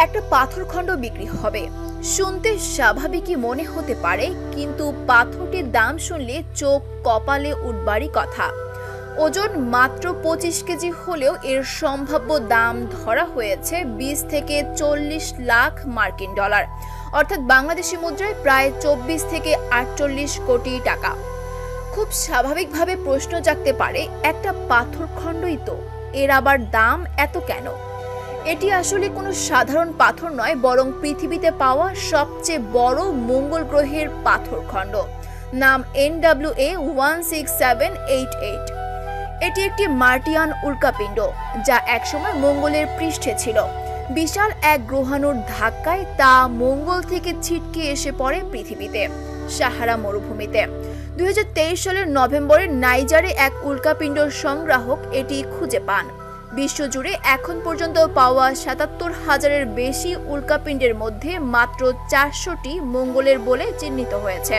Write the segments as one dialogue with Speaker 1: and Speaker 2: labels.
Speaker 1: একটা পাথরখণ্ড বিক্রি হবে। শুনতে স্বাভাবিকই মনে হতে পারে, কিন্তু পাথরটির দাম শুনলে চোখ কপালে উঠবারই কথা। ওজন মাত্র 25 কেজি হলেও এর সম্ভাব্য দাম ধরা হয়েছে 20 থেকে 40 লাখ মার্কিন ডলার, অর্থাৎ বাংলাদেশি মুদ্রায় প্রায় 24 থেকে 48 কোটি টাকা। খুব স্বাভাবিকভাবে প্রশ্ন জাগতে পারে, একটা পাথরখণ্ডই তো, এর আবার দাম এত কেন? এটি আসলে কোনো সাধারণ পাথর নয়, বরং পৃথিবীতে পাওয়া সবচেয়ে বড় মঙ্গল গ্রহের পাথরখণ্ড। নাম NWA-16788। এটি একটি মার্টিয়ান উল্কাপিণ্ড, যা একসময় মঙ্গলের পৃষ্ঠে ছিল। বিশাল এক গ্রহাণুর ধাক্কায় তা মঙ্গল থেকে ছিটকে এসে পড়ে পৃথিবীতে, সাহারা মরুভূমিতে। 2023 সালের নভেম্বরে নাইজারে এক উল্কাপিণ্ড সংগ্রাহক এটি খুঁজে পান। বিশ্বজুড়ে এখন পর্যন্ত পাওয়া 77,000-এর বেশি উল্কাপিণ্ডের মধ্যে মাত্র 400টি মঙ্গলের বলে চিহ্নিত হয়েছে।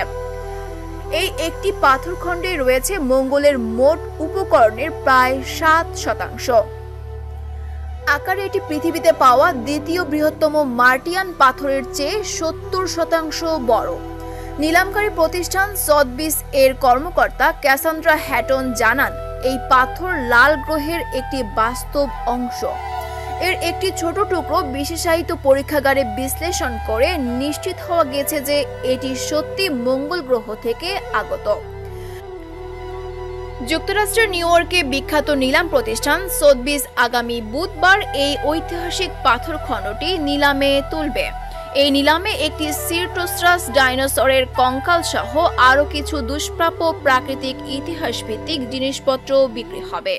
Speaker 1: এই একটি পাথরখণ্ডে রয়েছে মঙ্গলের মোট উপকরণের প্রায় 7%। আকারে এটি পৃথিবীতে পাওয়া দ্বিতীয় বৃহত্তম মার্টিয়ান পাথরের চেয়ে 70% বড়। নিলামকারী প্রতিষ্ঠান সথবিস এর কর্মকর্তা ক্যাসান্ড্রা হ্যাটন জানান, এই পাথর লাল গ্রহের একটি বাস্তব অংশ। এর একটি ছোট টুকরো বিশেষায়িত পরীক্ষাগারে বিশ্লেষণ করে নিশ্চিত হওয়া গেছে যে এটি সত্যি মঙ্গল গ্রহ থেকে আগত। যুক্তরাষ্ট্রের নিউ ইয়র্কে বিখ্যাত নিলাম প্রতিষ্ঠান সথবিস আগামী বুধবার এই ঐতিহাসিক পাথরখণ্ডটি নিলামে তুলবে। এই নিলামে একটি সিরটোসারাস ডাইনোসরের কঙ্কাল সহ আরও কিছু দুষ্প্রাপ্য প্রাকৃতিক ইতিহাস ভিত্তিক জিনিসপত্র বিক্রি হবে।